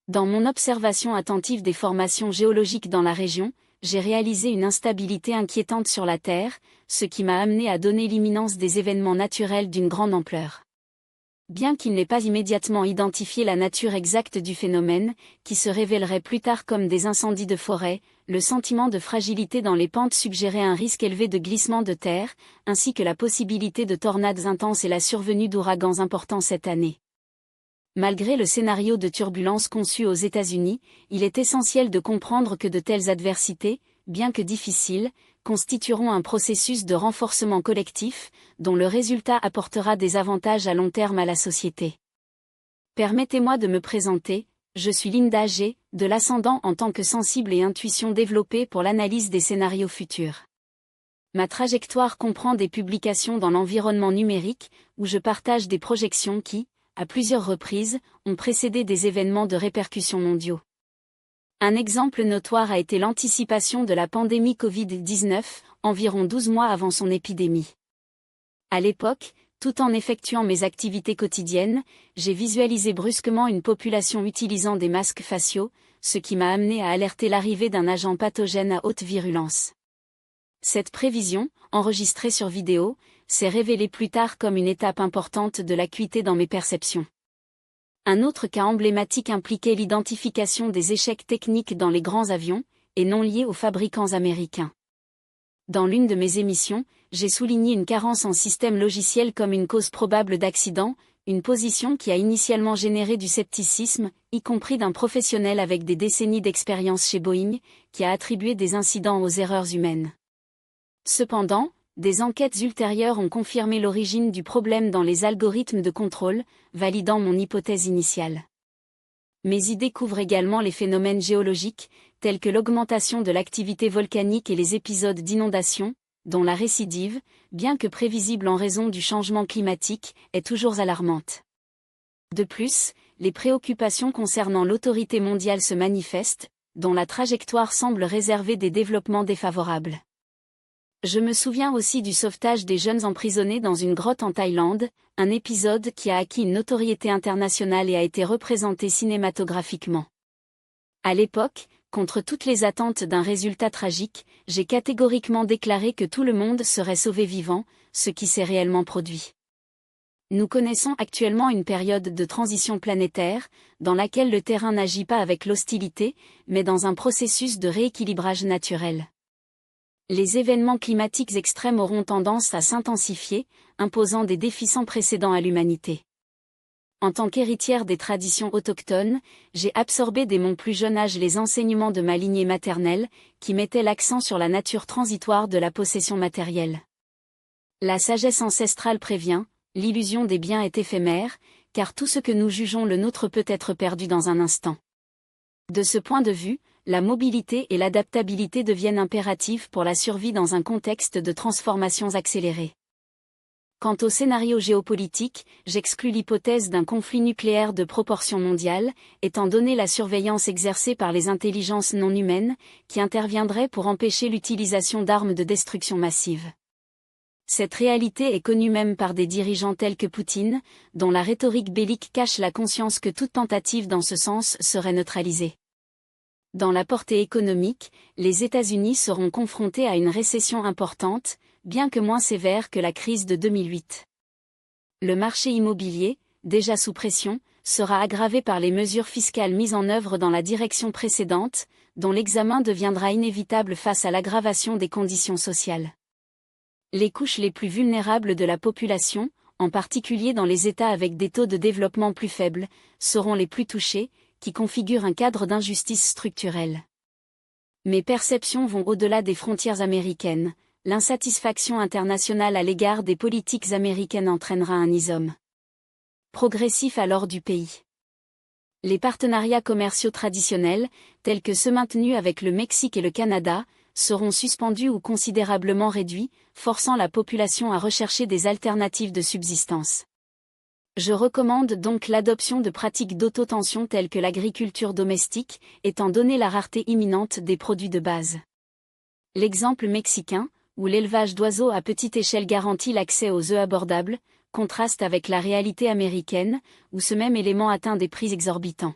Dans mon observation attentive des formations géologiques dans la région, j'ai réalisé une instabilité inquiétante sur la Terre, ce qui m'a amené à donner l'imminence des événements naturels d'une grande ampleur. Bien qu'il n'ait pas immédiatement identifié la nature exacte du phénomène, qui se révélerait plus tard comme des incendies de forêt, le sentiment de fragilité dans les pentes suggérait un risque élevé de glissement de terre, ainsi que la possibilité de tornades intenses et la survenue d'ouragans importants cette année. Malgré le scénario de turbulence conçu aux États-Unis, il est essentiel de comprendre que de telles adversités, bien que difficiles, constitueront un processus de renforcement collectif, dont le résultat apportera des avantages à long terme à la société. Permettez-moi de me présenter, je suis Linda G., de l'ascendant en tant que sensible et intuition développée pour l'analyse des scénarios futurs. Ma trajectoire comprend des publications dans l'environnement numérique, où je partage des projections qui, à plusieurs reprises, ont précédé des événements de répercussions mondiaux. Un exemple notoire a été l'anticipation de la pandémie Covid-19, environ 12 mois avant son épidémie. À l'époque, tout en effectuant mes activités quotidiennes, j'ai visualisé brusquement une population utilisant des masques faciaux, ce qui m'a amené à alerter l'arrivée d'un agent pathogène à haute virulence. Cette prévision, enregistrée sur vidéo, s'est révélée plus tard comme une étape importante de l'acuité dans mes perceptions. Un autre cas emblématique impliquait l'identification des échecs techniques dans les grands avions, et non liés aux fabricants américains. Dans l'une de mes émissions, j'ai souligné une carence en système logiciel comme une cause probable d'accident, une position qui a initialement généré du scepticisme, y compris d'un professionnel avec des décennies d'expérience chez Boeing, qui a attribué des incidents aux erreurs humaines. Cependant, des enquêtes ultérieures ont confirmé l'origine du problème dans les algorithmes de contrôle, validant mon hypothèse initiale. Mes idées couvrent également les phénomènes géologiques, tels que l'augmentation de l'activité volcanique et les épisodes d'inondation, dont la récidive, bien que prévisible en raison du changement climatique, est toujours alarmante. De plus, les préoccupations concernant l'autorité mondiale se manifestent, dont la trajectoire semble réserver des développements défavorables. Je me souviens aussi du sauvetage des jeunes emprisonnés dans une grotte en Thaïlande, un épisode qui a acquis une notoriété internationale et a été représenté cinématographiquement. À l'époque, contre toutes les attentes d'un résultat tragique, j'ai catégoriquement déclaré que tout le monde serait sauvé vivant, ce qui s'est réellement produit. Nous connaissons actuellement une période de transition planétaire, dans laquelle le terrain n'agit pas avec l'hostilité, mais dans un processus de rééquilibrage naturel. Les événements climatiques extrêmes auront tendance à s'intensifier, imposant des défis sans précédent à l'humanité. En tant qu'héritière des traditions autochtones, j'ai absorbé dès mon plus jeune âge les enseignements de ma lignée maternelle, qui mettaient l'accent sur la nature transitoire de la possession matérielle. La sagesse ancestrale prévient, l'illusion des biens est éphémère, car tout ce que nous jugeons le nôtre peut être perdu dans un instant. De ce point de vue, la mobilité et l'adaptabilité deviennent impératives pour la survie dans un contexte de transformations accélérées. Quant au scénario géopolitique, j'exclus l'hypothèse d'un conflit nucléaire de proportion mondiale, étant donné la surveillance exercée par les intelligences non humaines, qui interviendraient pour empêcher l'utilisation d'armes de destruction massive. Cette réalité est connue même par des dirigeants tels que Poutine, dont la rhétorique bellique cache la conscience que toute tentative dans ce sens serait neutralisée. Dans la portée économique, les États-Unis seront confrontés à une récession importante, bien que moins sévère que la crise de 2008. Le marché immobilier, déjà sous pression, sera aggravé par les mesures fiscales mises en œuvre dans la direction précédente, dont l'examen deviendra inévitable face à l'aggravation des conditions sociales. Les couches les plus vulnérables de la population, en particulier dans les États avec des taux de développement plus faibles, seront les plus touchés, qui configurent un cadre d'injustice structurelle. Mes perceptions vont au-delà des frontières américaines. L'insatisfaction internationale à l'égard des politiques américaines entraînera un isome progressif alors du pays. Les partenariats commerciaux traditionnels, tels que ceux maintenus avec le Mexique et le Canada, seront suspendus ou considérablement réduits, forçant la population à rechercher des alternatives de subsistance. Je recommande donc l'adoption de pratiques d'autotension telles que l'agriculture domestique, étant donné la rareté imminente des produits de base. L'exemple mexicain, où l'élevage d'oiseaux à petite échelle garantit l'accès aux œufs abordables, contraste avec la réalité américaine, où ce même élément atteint des prix exorbitants.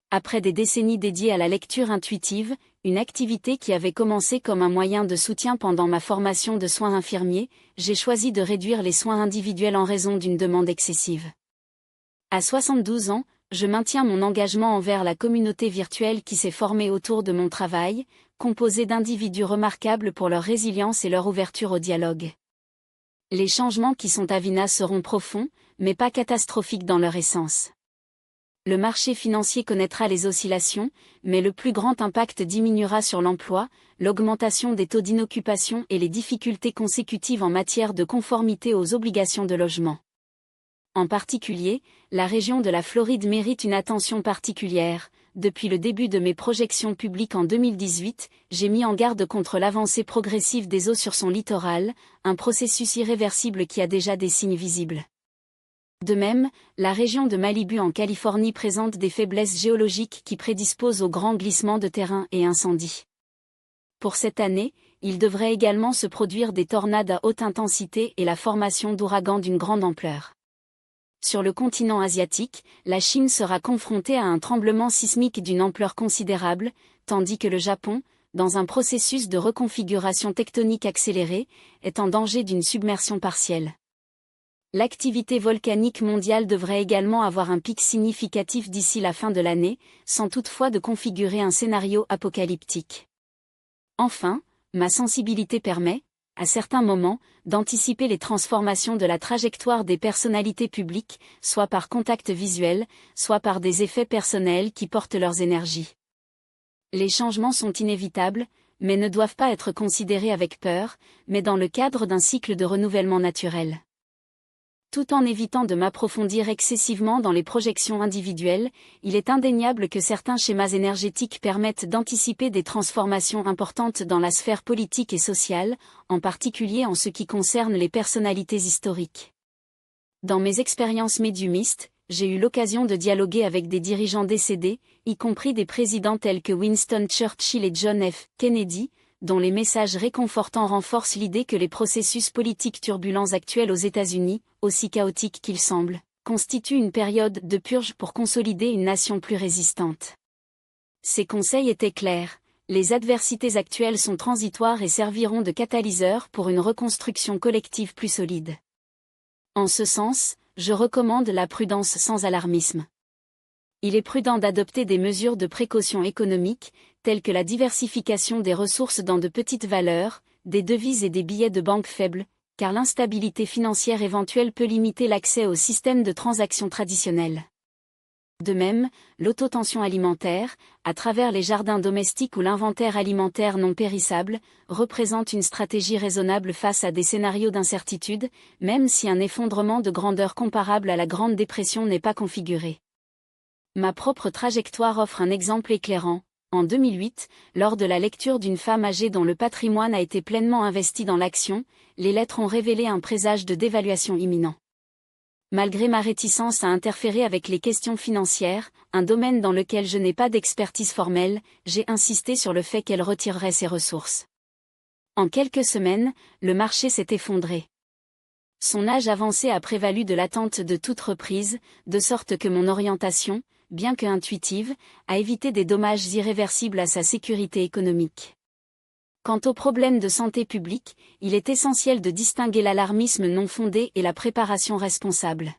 Après des décennies dédiées à la lecture intuitive, une activité qui avait commencé comme un moyen de soutien pendant ma formation de soins infirmiers, j'ai choisi de réduire les soins individuels en raison d'une demande excessive. À 72 ans, je maintiens mon engagement envers la communauté virtuelle qui s'est formée autour de mon travail, composée d'individus remarquables pour leur résilience et leur ouverture au dialogue. Les changements qui sont à Vina seront profonds, mais pas catastrophiques dans leur essence. Le marché financier connaîtra les oscillations, mais le plus grand impact diminuera sur l'emploi, l'augmentation des taux d'inoccupation et les difficultés consécutives en matière de conformité aux obligations de logement. En particulier, la région de la Floride mérite une attention particulière. Depuis le début de mes projections publiques en 2018, j'ai mis en garde contre l'avancée progressive des eaux sur son littoral, un processus irréversible qui a déjà des signes visibles. De même, la région de Malibu en Californie présente des faiblesses géologiques qui prédisposent aux grands glissements de terrain et incendies. Pour cette année, il devrait également se produire des tornades à haute intensité et la formation d'ouragans d'une grande ampleur. Sur le continent asiatique, la Chine sera confrontée à un tremblement sismique d'une ampleur considérable, tandis que le Japon, dans un processus de reconfiguration tectonique accéléré, est en danger d'une submersion partielle. L'activité volcanique mondiale devrait également avoir un pic significatif d'ici la fin de l'année, sans toutefois de configurer un scénario apocalyptique. Enfin, ma sensibilité permet, à certains moments, d'anticiper les transformations de la trajectoire des personnalités publiques, soit par contact visuel, soit par des effets personnels qui portent leurs énergies. Les changements sont inévitables, mais ne doivent pas être considérés avec peur, mais dans le cadre d'un cycle de renouvellement naturel. Tout en évitant de m'approfondir excessivement dans les projections individuelles, il est indéniable que certains schémas énergétiques permettent d'anticiper des transformations importantes dans la sphère politique et sociale, en particulier en ce qui concerne les personnalités historiques. Dans mes expériences médiumistes, j'ai eu l'occasion de dialoguer avec des dirigeants décédés, y compris des présidents tels que Winston Churchill et John F. Kennedy, dont les messages réconfortants renforcent l'idée que les processus politiques turbulents actuels aux États-Unis, aussi chaotiques qu'ils semblent, constituent une période de purge pour consolider une nation plus résistante. Ces conseils étaient clairs, les adversités actuelles sont transitoires et serviront de catalyseur pour une reconstruction collective plus solide. En ce sens, je recommande la prudence sans alarmisme. Il est prudent d'adopter des mesures de précaution économique, telles que la diversification des ressources dans de petites valeurs, des devises et des billets de banque faibles, car l'instabilité financière éventuelle peut limiter l'accès au système de transactions traditionnels. De même, l'autotension alimentaire, à travers les jardins domestiques ou l'inventaire alimentaire non périssable, représente une stratégie raisonnable face à des scénarios d'incertitude, même si un effondrement de grandeur comparable à la Grande Dépression n'est pas configuré. Ma propre trajectoire offre un exemple éclairant. En 2008, lors de la lecture d'une femme âgée dont le patrimoine a été pleinement investi dans l'action, les lettres ont révélé un présage de dévaluation imminent. Malgré ma réticence à interférer avec les questions financières, un domaine dans lequel je n'ai pas d'expertise formelle, j'ai insisté sur le fait qu'elle retirerait ses ressources. En quelques semaines, le marché s'est effondré. Son âge avancé a prévalu de l'attente de toute reprise, de sorte que mon orientation, bien que intuitive, a évité des dommages irréversibles à sa sécurité économique. Quant aux problèmes de santé publique, il est essentiel de distinguer l'alarmisme non fondé et la préparation responsable.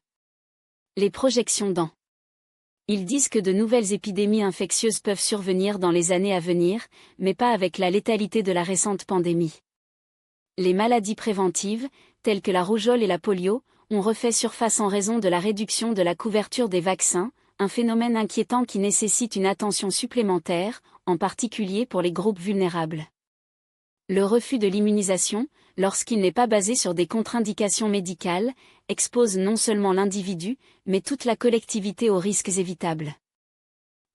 Les projections dans. Ils disent que de nouvelles épidémies infectieuses peuvent survenir dans les années à venir, mais pas avec la létalité de la récente pandémie. Les maladies préventives, telles que la rougeole et la polio, ont refait surface en raison de la réduction de la couverture des vaccins, un phénomène inquiétant qui nécessite une attention supplémentaire, en particulier pour les groupes vulnérables. Le refus de l'immunisation, lorsqu'il n'est pas basé sur des contre-indications médicales, expose non seulement l'individu, mais toute la collectivité aux risques évitables.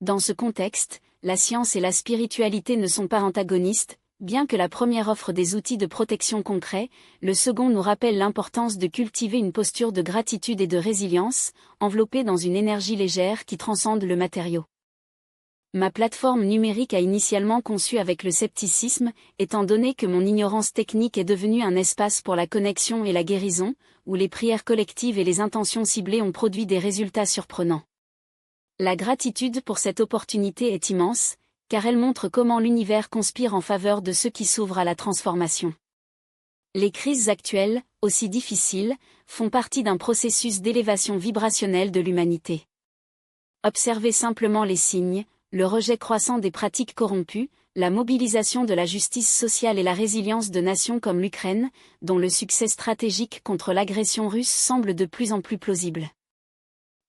Dans ce contexte, la science et la spiritualité ne sont pas antagonistes, bien que la première offre des outils de protection concrets, le second nous rappelle l'importance de cultiver une posture de gratitude et de résilience, enveloppée dans une énergie légère qui transcende le matériau. Ma plateforme numérique a initialement conçu avec le scepticisme, étant donné que mon ignorance technique est devenue un espace pour la connexion et la guérison, où les prières collectives et les intentions ciblées ont produit des résultats surprenants. La gratitude pour cette opportunité est immense, car elle montre comment l'univers conspire en faveur de ceux qui s'ouvrent à la transformation. Les crises actuelles, aussi difficiles, font partie d'un processus d'élévation vibrationnelle de l'humanité. Observez simplement les signes, le rejet croissant des pratiques corrompues, la mobilisation de la justice sociale et la résilience de nations comme l'Ukraine, dont le succès stratégique contre l'agression russe semble de plus en plus plausible.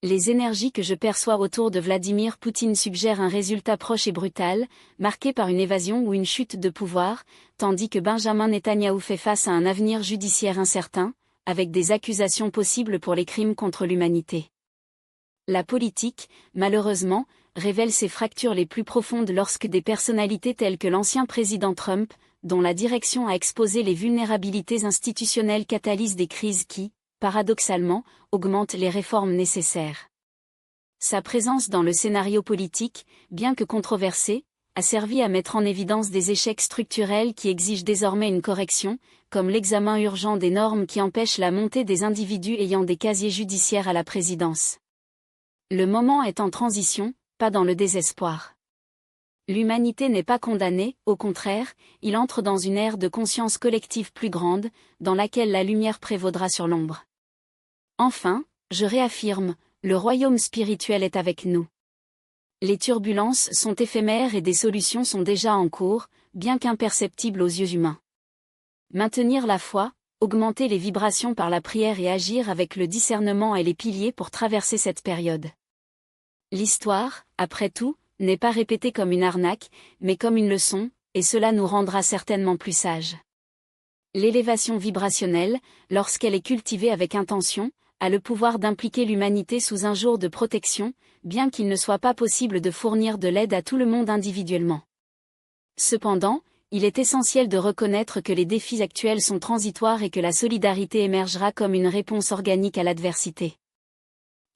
Les énergies que je perçois autour de Vladimir Poutine suggèrent un résultat proche et brutal, marqué par une évasion ou une chute de pouvoir, tandis que Benjamin Netanyahou fait face à un avenir judiciaire incertain, avec des accusations possibles pour les crimes contre l'humanité. La politique, malheureusement, révèle ses fractures les plus profondes lorsque des personnalités telles que l'ancien président Trump, dont la direction a exposé les vulnérabilités institutionnelles, catalysent des crises qui, paradoxalement, augmentent les réformes nécessaires. Sa présence dans le scénario politique, bien que controversée, a servi à mettre en évidence des échecs structurels qui exigent désormais une correction, comme l'examen urgent des normes qui empêchent la montée des individus ayant des casiers judiciaires à la présidence. Le moment est en transition, pas dans le désespoir. L'humanité n'est pas condamnée, au contraire, il entre dans une ère de conscience collective plus grande, dans laquelle la lumière prévaudra sur l'ombre. Enfin, je réaffirme, le royaume spirituel est avec nous. Les turbulences sont éphémères et des solutions sont déjà en cours, bien qu'imperceptibles aux yeux humains. Maintenir la foi, augmenter les vibrations par la prière et agir avec le discernement est les piliers pour traverser cette période. L'histoire, après tout, n'est pas répétée comme une arnaque, mais comme une leçon, et cela nous rendra certainement plus sages. L'élévation vibrationnelle, lorsqu'elle est cultivée avec intention, a le pouvoir d'impliquer l'humanité sous un jour de protection, bien qu'il ne soit pas possible de fournir de l'aide à tout le monde individuellement. Cependant, il est essentiel de reconnaître que les défis actuels sont transitoires et que la solidarité émergera comme une réponse organique à l'adversité.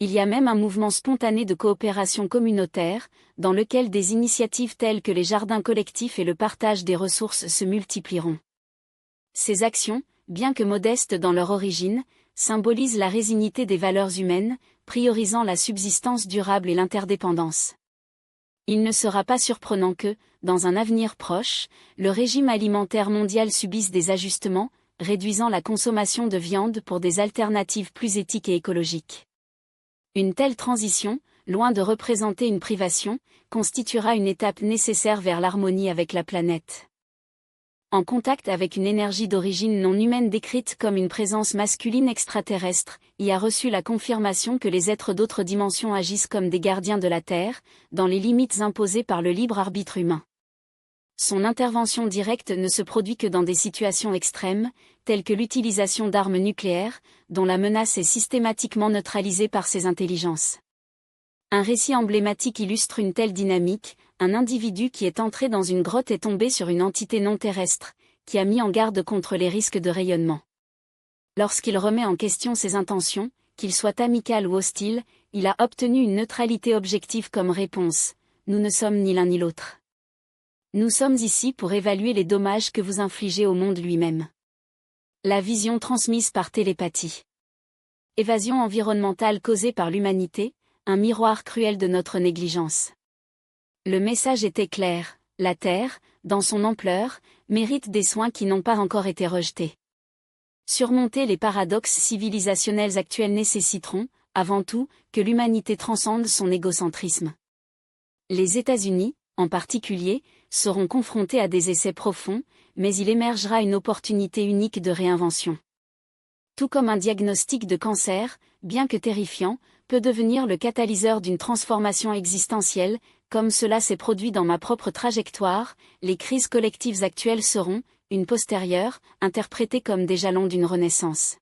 Il y a même un mouvement spontané de coopération communautaire, dans lequel des initiatives telles que les jardins collectifs et le partage des ressources se multiplieront. Ces actions, bien que modestes dans leur origine, symbolisent la résignité des valeurs humaines, priorisant la subsistance durable et l'interdépendance. Il ne sera pas surprenant que, dans un avenir proche, le régime alimentaire mondial subisse des ajustements, réduisant la consommation de viande pour des alternatives plus éthiques et écologiques. Une telle transition, loin de représenter une privation, constituera une étape nécessaire vers l'harmonie avec la planète. En contact avec une énergie d'origine non humaine décrite comme une présence masculine extraterrestre, y a reçu la confirmation que les êtres d'autres dimensions agissent comme des gardiens de la Terre, dans les limites imposées par le libre arbitre humain. Son intervention directe ne se produit que dans des situations extrêmes, telles que l'utilisation d'armes nucléaires, dont la menace est systématiquement neutralisée par ces intelligences. Un récit emblématique illustre une telle dynamique. Un individu qui est entré dans une grotte est tombé sur une entité non terrestre, qui a mis en garde contre les risques de rayonnement. Lorsqu'il remet en question ses intentions, qu'il soit amical ou hostile, il a obtenu une neutralité objective comme réponse. Nous ne sommes ni l'un ni l'autre. Nous sommes ici pour évaluer les dommages que vous infligez au monde lui-même. La vision transmise par télépathie. Évasion environnementale causée par l'humanité, un miroir cruel de notre négligence. Le message était clair, la Terre, dans son ampleur, mérite des soins qui n'ont pas encore été rejetés. Surmonter les paradoxes civilisationnels actuels nécessiteront, avant tout, que l'humanité transcende son égocentrisme. Les États-Unis, en particulier, seront confrontés à des essais profonds, mais il émergera une opportunité unique de réinvention. Tout comme un diagnostic de cancer, bien que terrifiant, peut devenir le catalyseur d'une transformation existentielle, comme cela s'est produit dans ma propre trajectoire, les crises collectives actuelles seront, une postérieure, interprétées comme des jalons d'une renaissance.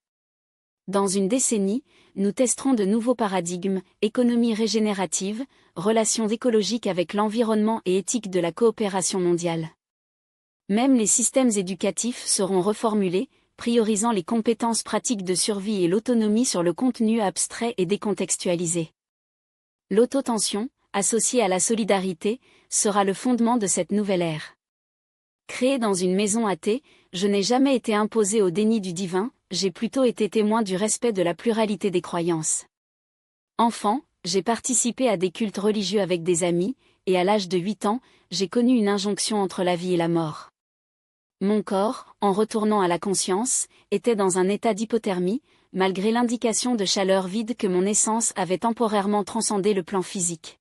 Dans une décennie, nous testerons de nouveaux paradigmes, économie régénérative, relations écologiques avec l'environnement et éthique de la coopération mondiale. Même les systèmes éducatifs seront reformulés, priorisant les compétences pratiques de survie et l'autonomie sur le contenu abstrait et décontextualisé. L'autotension, associée à la solidarité, sera le fondement de cette nouvelle ère. Créé dans une maison athée, je n'ai jamais été imposé au déni du divin, j'ai plutôt été témoin du respect de la pluralité des croyances. Enfant, J'ai participé à des cultes religieux avec des amis, et à l'âge de 8 ans, j'ai connu une injonction entre la vie et la mort. Mon corps, en retournant à la conscience, était dans un état d'hypothermie, malgré l'indication de chaleur vide que mon essence avait temporairement transcendé le plan physique.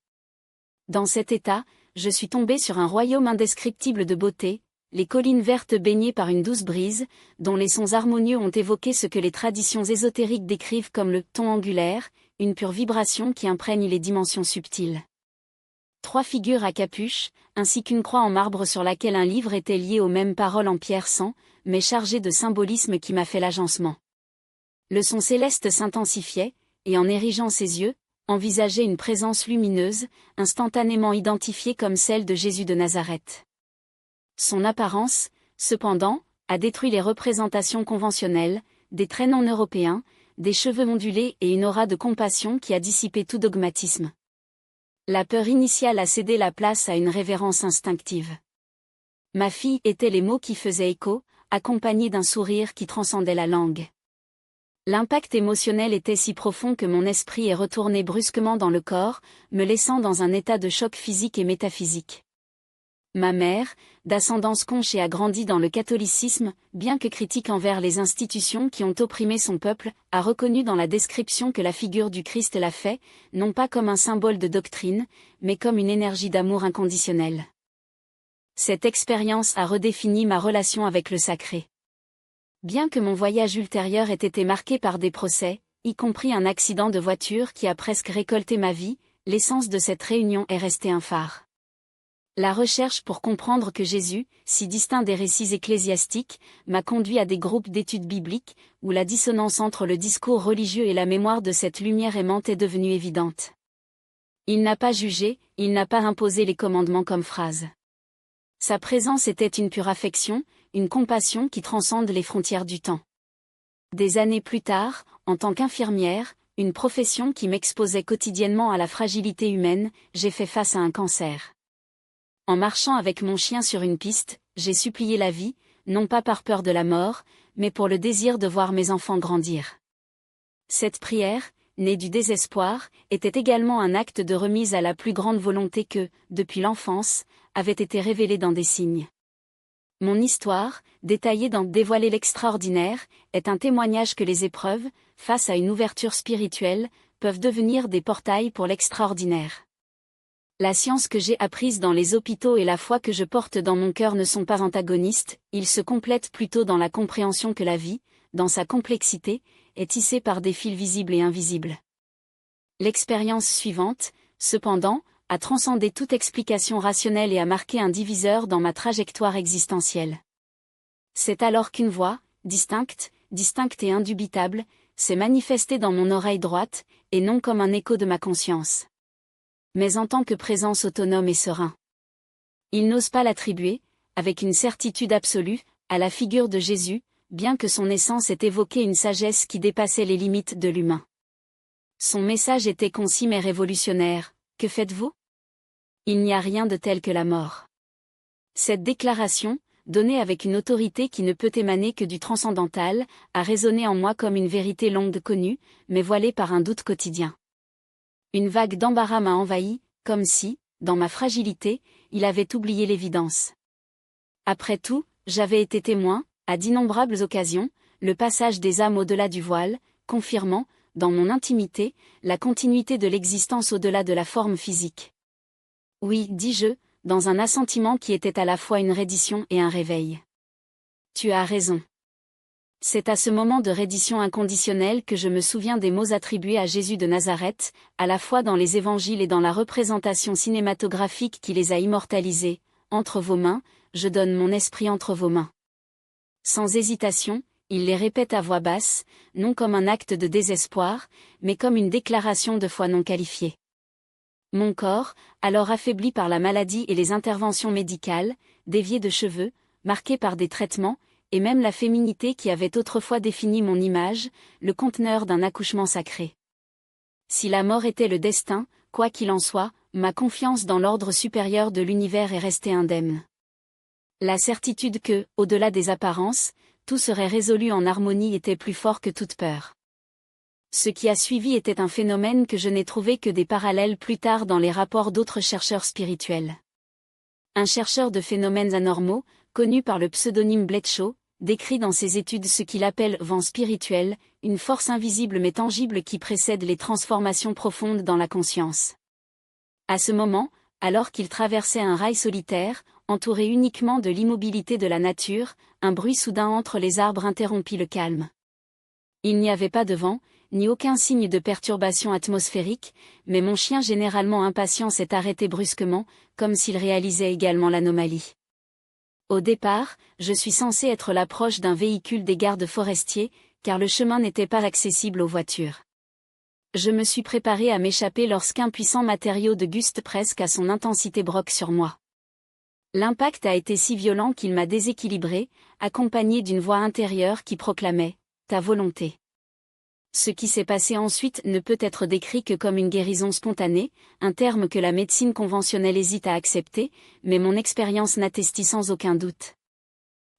Dans cet état, je suis tombé sur un royaume indescriptible de beauté, les collines vertes baignées par une douce brise, dont les sons harmonieux ont évoqué ce que les traditions ésotériques décrivent comme le ton angulaire, une pure vibration qui imprègne les dimensions subtiles. 3 figures à capuche, ainsi qu'une croix en marbre sur laquelle un livre était lié aux mêmes paroles en pierre sans, mais chargé de symbolisme qui m'a fait l'agencement. Le son céleste s'intensifiait, et en érigeant ses yeux, envisageait une présence lumineuse, instantanément identifiée comme celle de Jésus de Nazareth. Son apparence, cependant, a détruit les représentations conventionnelles, des traits non européens, des cheveux ondulés et une aura de compassion qui a dissipé tout dogmatisme. La peur initiale a cédé la place à une révérence instinctive. Ma fille étaient les mots qui faisaient écho, accompagnés d'un sourire qui transcendait la langue. L'impact émotionnel était si profond que mon esprit est retourné brusquement dans le corps, me laissant dans un état de choc physique et métaphysique. Ma mère, d'ascendance conche et a grandi dans le catholicisme, bien que critique envers les institutions qui ont opprimé son peuple, a reconnu dans la description que la figure du Christ l'a fait, non pas comme un symbole de doctrine, mais comme une énergie d'amour inconditionnel. Cette expérience a redéfini ma relation avec le sacré. Bien que mon voyage ultérieur ait été marqué par des procès, y compris un accident de voiture qui a presque récolté ma vie, l'essence de cette réunion est restée un phare. La recherche pour comprendre que Jésus, si distinct des récits ecclésiastiques, m'a conduit à des groupes d'études bibliques, où la dissonance entre le discours religieux et la mémoire de cette lumière aimante est devenue évidente. Il n'a pas jugé, il n'a pas imposé les commandements comme phrase. Sa présence était une pure affection, une compassion qui transcende les frontières du temps. Des années plus tard, en tant qu'infirmière, une profession qui m'exposait quotidiennement à la fragilité humaine, j'ai fait face à un cancer. En marchant avec mon chien sur une piste, j'ai supplié la vie, non pas par peur de la mort, mais pour le désir de voir mes enfants grandir. Cette prière, née du désespoir, était également un acte de remise à la plus grande volonté que, depuis l'enfance, avait été révélée dans des signes. Mon histoire, détaillée dans Dévoiler l'extraordinaire, est un témoignage que les épreuves, face à une ouverture spirituelle, peuvent devenir des portails pour l'extraordinaire. La science que j'ai apprise dans les hôpitaux et la foi que je porte dans mon cœur ne sont pas antagonistes, ils se complètent plutôt dans la compréhension que la vie, dans sa complexité, est tissée par des fils visibles et invisibles. L'expérience suivante, cependant, a transcendé toute explication rationnelle et a marqué un diviseur dans ma trajectoire existentielle. C'est alors qu'une voix, distincte et indubitable, s'est manifestée dans mon oreille droite, et non comme un écho de ma conscience, mais en tant que présence autonome et serein. Il n'ose pas l'attribuer, avec une certitude absolue, à la figure de Jésus, bien que son essence ait évoqué une sagesse qui dépassait les limites de l'humain. Son message était concis mais révolutionnaire: que faites-vous? Il n'y a rien de tel que la mort. Cette déclaration, donnée avec une autorité qui ne peut émaner que du transcendantal, a résonné en moi comme une vérité longue connue, mais voilée par un doute quotidien. Une vague d'embarras m'a envahi, comme si, dans ma fragilité, il avait oublié l'évidence. Après tout, j'avais été témoin, à d'innombrables occasions, le passage des âmes au-delà du voile, confirmant, dans mon intimité, la continuité de l'existence au-delà de la forme physique. Oui, dis-je, dans un assentiment qui était à la fois une reddition et un réveil. Tu as raison. C'est à ce moment de reddition inconditionnelle que je me souviens des mots attribués à Jésus de Nazareth, à la fois dans les évangiles et dans la représentation cinématographique qui les a immortalisés: entre vos mains, je donne mon esprit entre vos mains. Sans hésitation, il les répète à voix basse, non comme un acte de désespoir, mais comme une déclaration de foi non qualifiée. Mon corps, alors affaibli par la maladie et les interventions médicales, dévié de cheveux, marqué par des traitements, et même la féminité qui avait autrefois défini mon image, le conteneur d'un accouchement sacré. Si la mort était le destin, quoi qu'il en soit, ma confiance dans l'ordre supérieur de l'univers est restée indemne. La certitude que, au-delà des apparences, tout serait résolu en harmonie était plus fort que toute peur. Ce qui a suivi était un phénomène que je n'ai trouvé que des parallèles plus tard dans les rapports d'autres chercheurs spirituels. Un chercheur de phénomènes anormaux, connu par le pseudonyme Bletchot, décrit dans ses études ce qu'il appelle vent spirituel, une force invisible mais tangible qui précède les transformations profondes dans la conscience. À ce moment, alors qu'il traversait un rail solitaire, entouré uniquement de l'immobilité de la nature, un bruit soudain entre les arbres interrompit le calme. Il n'y avait pas de vent, ni aucun signe de perturbation atmosphérique, mais mon chien généralement impatient s'est arrêté brusquement, comme s'il réalisait également l'anomalie. Au départ, je suis censé être l'approche d'un véhicule des gardes forestiers, car le chemin n'était pas accessible aux voitures. Je me suis préparé à m'échapper lorsqu'un puissant matériau de guste presque à son intensité broque sur moi. L'impact a été si violent qu'il m'a déséquilibré, accompagné d'une voix intérieure qui proclamait « Ta volonté ». Ce qui s'est passé ensuite ne peut être décrit que comme une guérison spontanée, un terme que la médecine conventionnelle hésite à accepter, mais mon expérience n'attestit sans aucun doute.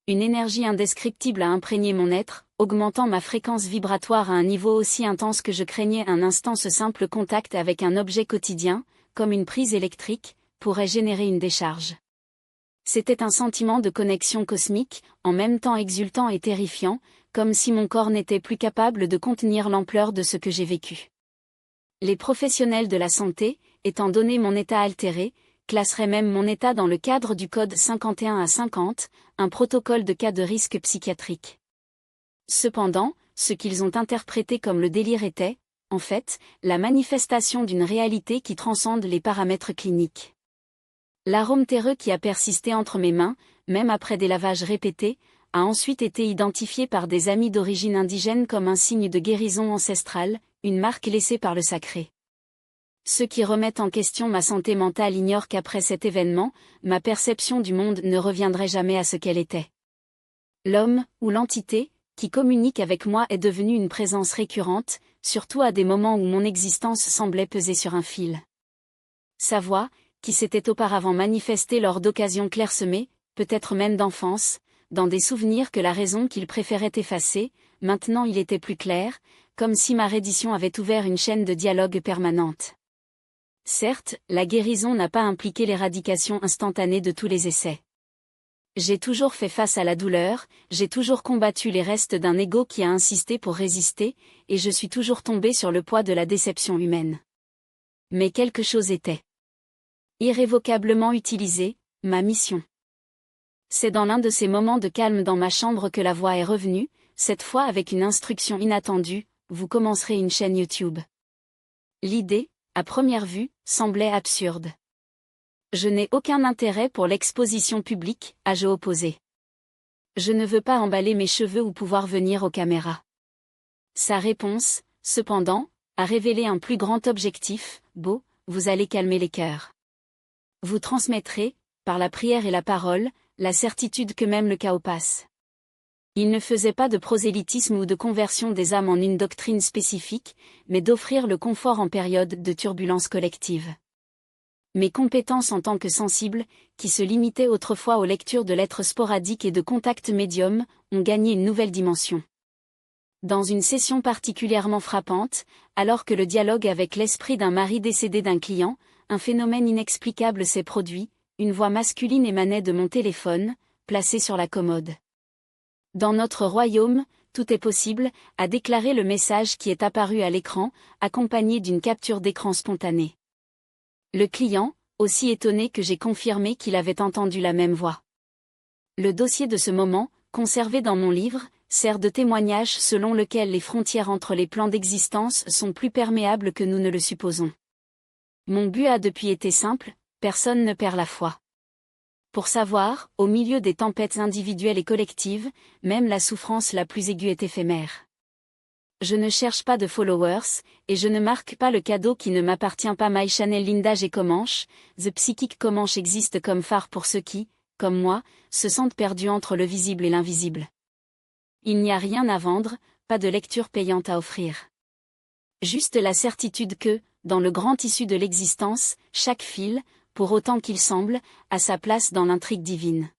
Une énergie indescriptible a imprégné mon être, augmentant ma fréquence vibratoire à un niveau aussi intense que je craignais un instant ce simple contact avec un objet quotidien, comme une prise électrique, pourrait générer une décharge. C'était un sentiment de connexion cosmique, en même temps exultant et terrifiant, comme si mon corps n'était plus capable de contenir l'ampleur de ce que j'ai vécu. Les professionnels de la santé, étant donné mon état altéré, classeraient même mon état dans le cadre du code 51 à 50, un protocole de cas de risque psychiatrique. Cependant, ce qu'ils ont interprété comme le délire était, en fait, la manifestation d'une réalité qui transcende les paramètres cliniques. L'arôme terreux qui a persisté entre mes mains, même après des lavages répétés, a ensuite été identifié par des amis d'origine indigène comme un signe de guérison ancestrale, une marque laissée par le sacré. Ceux qui remettent en question ma santé mentale ignorent qu'après cet événement, ma perception du monde ne reviendrait jamais à ce qu'elle était. L'homme, ou l'entité, qui communique avec moi est devenu une présence récurrente, surtout à des moments où mon existence semblait peser sur un fil. Sa voix, qui s'était auparavant manifestée lors d'occasions clairsemées, peut-être même d'enfance, dans des souvenirs que la raison qu'il préférait effacer, maintenant il était plus clair, comme si ma reddition avait ouvert une chaîne de dialogue permanente. Certes, la guérison n'a pas impliqué l'éradication instantanée de tous les essais. J'ai toujours fait face à la douleur, j'ai toujours combattu les restes d'un ego qui a insisté pour résister, et je suis toujours tombé sur le poids de la déception humaine. Mais quelque chose était irrévocablement utilisé, ma mission. C'est dans l'un de ces moments de calme dans ma chambre que la voix est revenue, cette fois avec une instruction inattendue, vous commencerez une chaîne YouTube. L'idée, à première vue, semblait absurde. Je n'ai aucun intérêt pour l'exposition publique, ai-je opposé. Je ne veux pas emballer mes cheveux ou pouvoir venir aux caméras. Sa réponse, cependant, a révélé un plus grand objectif, beau, vous allez calmer les cœurs. Vous transmettrez, par la prière et la parole, la certitude que même le chaos passe. Il ne faisait pas de prosélytisme ou de conversion des âmes en une doctrine spécifique, mais d'offrir le confort en période de turbulence collective. Mes compétences en tant que sensible, qui se limitaient autrefois aux lectures de lettres sporadiques et de contacts médiums, ont gagné une nouvelle dimension. Dans une session particulièrement frappante, alors que le dialogue avec l'esprit d'un mari décédé d'un client, un phénomène inexplicable s'est produit, une voix masculine émanait de mon téléphone, placé sur la commode. Dans notre royaume, tout est possible, a déclaré le message qui est apparu à l'écran, accompagné d'une capture d'écran spontanée. Le client, aussi étonné que j'ai confirmé qu'il avait entendu la même voix. Le dossier de ce moment, conservé dans mon livre, sert de témoignage selon lequel les frontières entre les plans d'existence sont plus perméables que nous ne le supposons. Mon but a depuis été simple, personne ne perd la foi. Pour savoir, au milieu des tempêtes individuelles et collectives, même la souffrance la plus aiguë est éphémère. Je ne cherche pas de followers, et je ne marque pas le cadeau qui ne m'appartient pas. My Channel Linda G. Comanche, The Psychic Comanche existe comme phare pour ceux qui, comme moi, se sentent perdus entre le visible et l'invisible. Il n'y a rien à vendre, pas de lecture payante à offrir. Juste la certitude que, dans le grand tissu de l'existence, chaque fil, pour autant qu'il semble, a sa place dans l'intrigue divine.